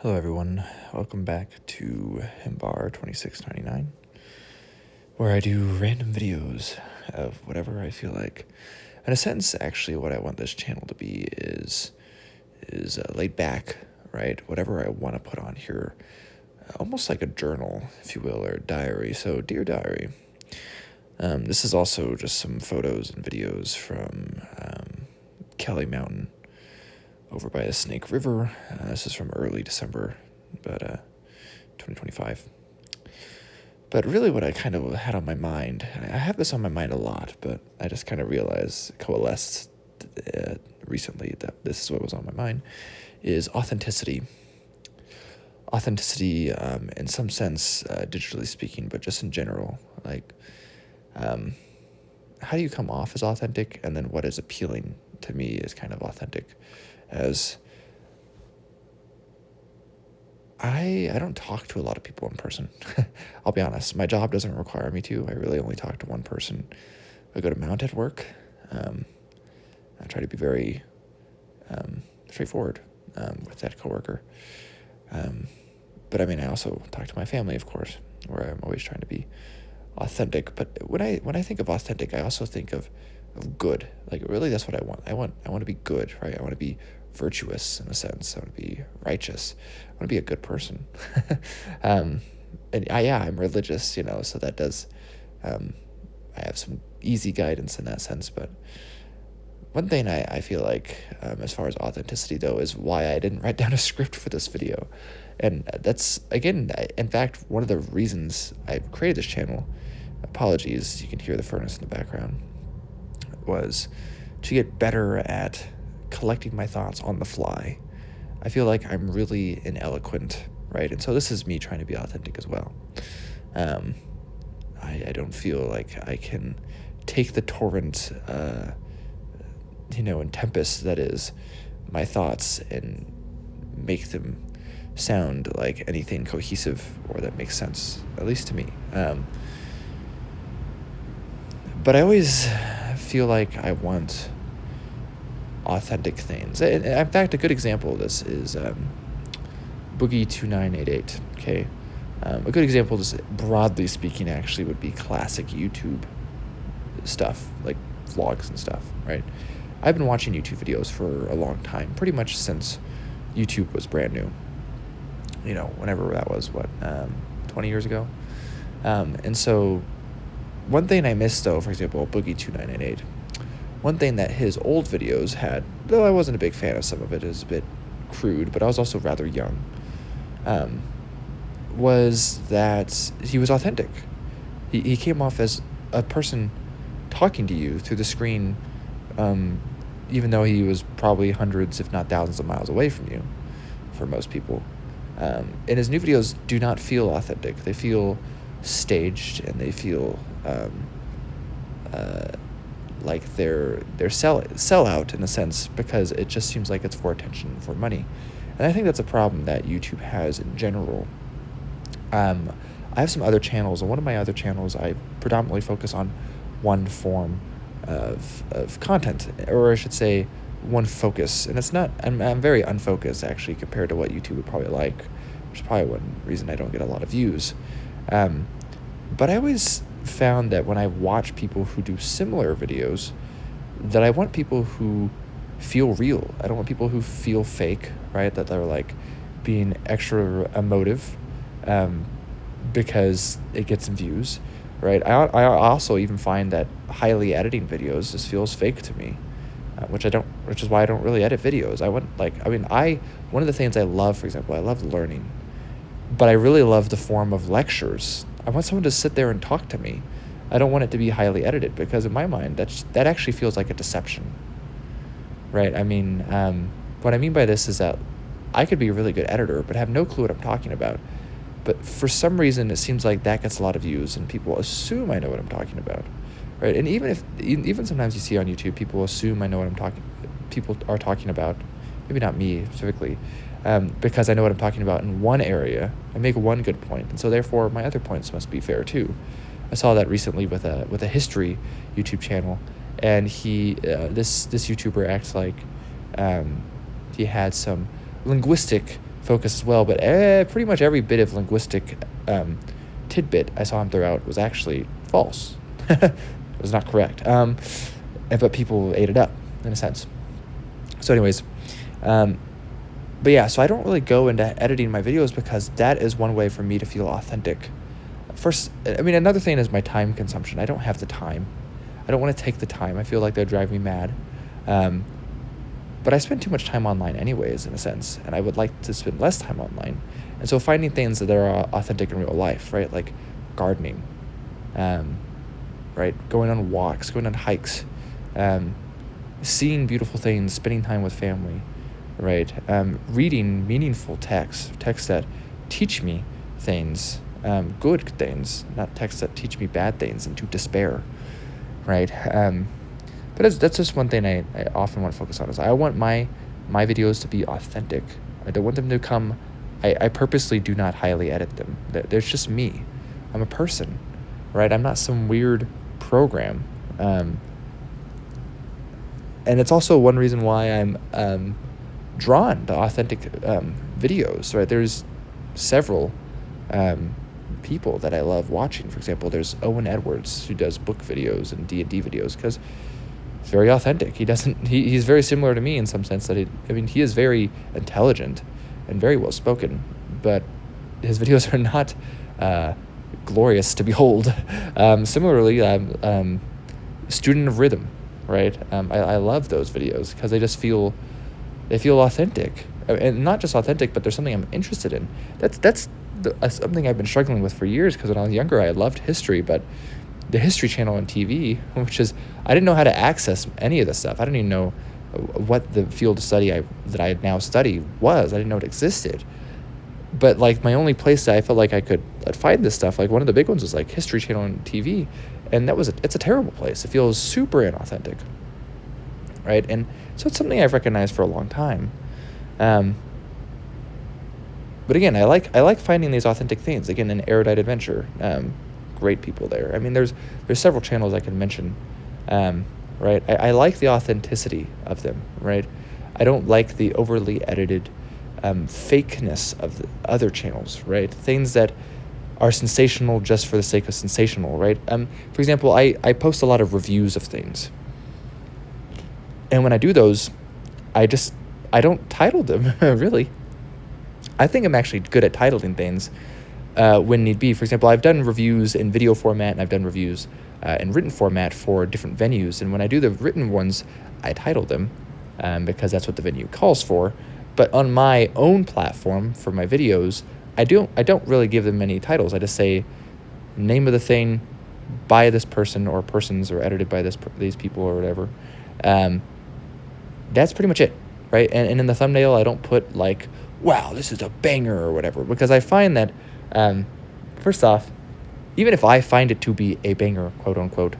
Hello everyone, welcome back to Himbar 2699, where I do random videos of whatever I feel like. In a sense, actually, what I want this channel to be is laid back, right? Whatever I want to put on here, almost like a journal, if you will, or diary. So, dear diary, this is also just some photos and videos from Kelly Mountain over by the Snake River. This is from early December, but 2025. But really what I kind of had on my mind, and I have this on my mind a lot, but I just kind of coalesced recently that this is what was on my mind, is authenticity. Authenticity, in some sense, digitally speaking, but just in general. Like, how do you come off as authentic, and then what is appealing to me is kind of authentic. As I don't talk to a lot of people in person. I'll be honest. My job doesn't require me to. I really only talk to one person. I go to Mount at work. I try to be very straightforward with that coworker. But I mean, I also talk to my family, of course, where I'm always trying to be authentic. But when I think of authentic, I also think of good. Like, really, that's what I want. I want to be good, right? I want to be virtuous in a sense. I want to be righteous. I want to be a good person. And I'm religious, so that does, I have some easy guidance in that sense. But one thing I feel like, as far as authenticity though, is why I didn't write down a script for this video. And that's, again, in fact, one of the reasons I created this channel, apologies, you can hear the furnace in the background, was to get better at collecting my thoughts on the fly. I feel like I'm really ineloquent, right? And so this is me trying to be authentic as well. I don't feel like I can take the torrent, and tempest that is my thoughts and make them sound like anything cohesive or that makes sense, at least to me. But I always feel like I want authentic things. In fact, a good example of this is Boogie2988. Okay, a good example, just broadly speaking, actually would be classic YouTube stuff, like vlogs and stuff. Right? I've been watching YouTube videos for a long time, pretty much since YouTube was brand new. Whenever that was, 20 years ago. And so, one thing I missed though, for example, Boogie2988. One thing that his old videos had, though I wasn't a big fan of some of it, is a bit crude, but I was also rather young, was that he was authentic. He came off as a person talking to you through the screen, even though he was probably hundreds, if not thousands of miles away from you, for most people. And his new videos do not feel authentic. They feel staged, and they feel like they're sell out in a sense, because it just seems like it's for attention, for money. And I think that's a problem that YouTube has in general. I have some other channels, and one of my other channels I predominantly focus on one form of content, or I should say one focus. And it's not, I'm very unfocused actually compared to what YouTube would probably like, which is probably one reason I don't get a lot of views. But I always found that when I watch people who do similar videos, that I want people who feel real. I don't want people who feel fake, right? That they're like being extra emotive because it gets some views, right? I also even find that highly editing videos just feels fake to me, which is why I don't really edit videos. One of the things I love, for example, I love learning, but I really love the form of lectures. I want someone to sit there and talk to me. I don't want it to be highly edited, because in my mind, that actually feels like a deception, right? What I mean by this is that I could be a really good editor, but have no clue what I'm talking about. But for some reason, it seems like that gets a lot of views, and people assume I know what I'm talking about, right? And even sometimes you see on YouTube, people assume I know what people are talking about. Maybe not me specifically, because I know what I'm talking about in one area. I make one good point, and so therefore my other points must be fair too. I saw that recently with a history YouTube channel, and this YouTuber acts like he had some linguistic focus as well. But pretty much every bit of linguistic tidbit I saw him throw out was actually false. It was not correct. But people ate it up in a sense. So anyways, but yeah, so I don't really go into editing my videos because that is one way for me to feel authentic. First, I mean, another thing is my time consumption. I don't have the time. I don't want to take the time. I feel like that would drive me mad. But I spend too much time online anyways, in a sense, and I would like to spend less time online. And so finding things that are authentic in real life, right? Like gardening, right? Going on walks, going on hikes, seeing beautiful things, spending time with family, right? Reading meaningful texts that teach me things, good things, not texts that teach me bad things and to despair, right? But that's just one thing I often want to focus on is I want my videos to be authentic. I don't want them to come, I purposely do not highly edit them. There's just me. I'm a person, right? I'm not some weird program. And it's also one reason why I'm drawn to authentic videos, right? There's several people that I love watching. For example, there's Owen Edwards, who does book videos and D&D videos, because he's very authentic. He's very similar to me in some sense that he is very intelligent and very well spoken, but his videos are not glorious to behold. Similarly, Student of Rhythm, right? I love those videos because they feel authentic, and not just authentic, but there's something I'm interested in. That's something I've been struggling with for years, because when I was younger, I loved history, but the History Channel on TV, I didn't know how to access any of this stuff. I didn't even know what the field of study that I now study was. I didn't know it existed. But like my only place that I felt like I'd find this stuff, like one of the big ones was like History Channel on TV, and it's a terrible place. It feels super inauthentic, right? And so it's something I've recognized for a long time. But again, I like finding these authentic things. Again, an Erudite Adventure, great people there. I mean, there's several channels I can mention, right? I like the authenticity of them, right? I don't like the overly edited fakeness of the other channels, right? Things that are sensational just for the sake of sensational, right? For example, I post a lot of reviews of things, and when I do those, I don't title them, really. I think I'm actually good at titling things when need be. For example, I've done reviews in video format, and I've done reviews in written format for different venues. And when I do the written ones, I title them because that's what the venue calls for. But on my own platform for my videos, I don't really give them any titles. I just say name of the thing by this person or persons, or edited by these people or whatever. That's pretty much it, right? And in the thumbnail, I don't put like, wow, this is a banger or whatever, because I find that, first off, even if I find it to be a banger, quote unquote,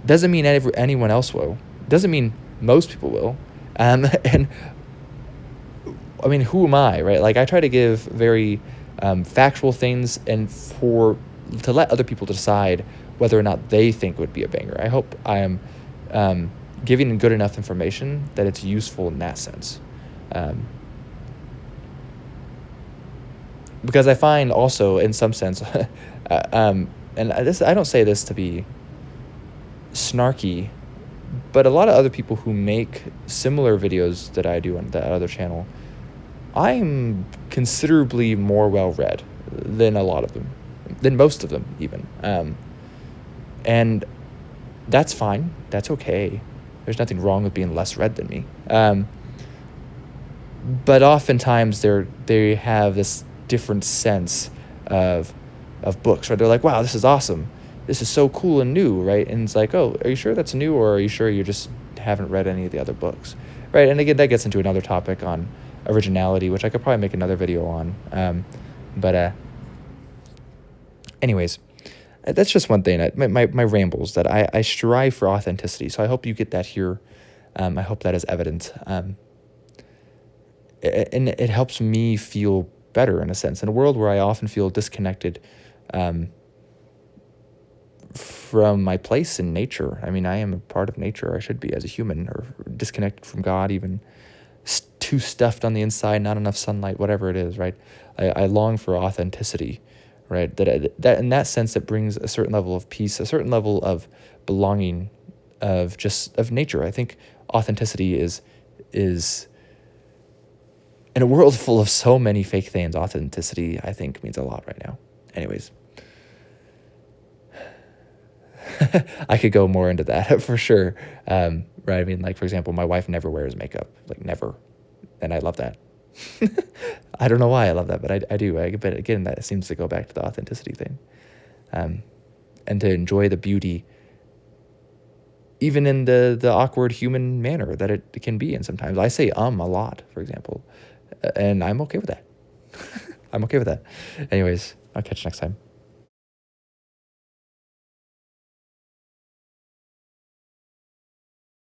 doesn't mean anyone else will. Doesn't mean most people will. And I mean, who am I, right? Like, I try to give very factual things, and to let other people decide whether or not they think it would be a banger. I hope I am giving good enough information that it's useful in that sense. Because I find also, in some sense, and I don't say this to be snarky, but a lot of other people who make similar videos that I do on that other channel, I'm considerably more well-read than a lot of them, than most of them even. And that's fine. That's okay. There's nothing wrong with being less read than me. But oftentimes they have this different sense of books, right? They're like, wow, this is awesome. This is so cool and new, right? And it's like, oh, are you sure that's new, or are you sure you just haven't read any of the other books, right? And again, that gets into another topic on originality, which I could probably make another video on. But anyways, that's just one thing. My rambles, that I strive for authenticity. So I hope you get that here. I hope that is evident. And it helps me feel better, in a sense, in a world where I often feel disconnected from my place in nature. I mean, I am a part of nature. I should be, as a human, or disconnected from God even too stuffed on the inside, not enough sunlight, whatever it is, right? I long for authenticity, right? That in that sense, it brings a certain level of peace, a certain level of belonging, of nature. I think authenticity is in a world full of so many fake things. Authenticity, I think, means a lot right now. Anyways, I could go more into that for sure. Right? I mean, like, for example, my wife never wears makeup, like never. And I love that. I don't know why I love that, but I do. But again, that seems to go back to the authenticity thing. And to enjoy the beauty, even in the awkward human manner that it can be in sometimes. I say a lot, for example, and I'm okay with that. I'm okay with that. Anyways, I'll catch you next time.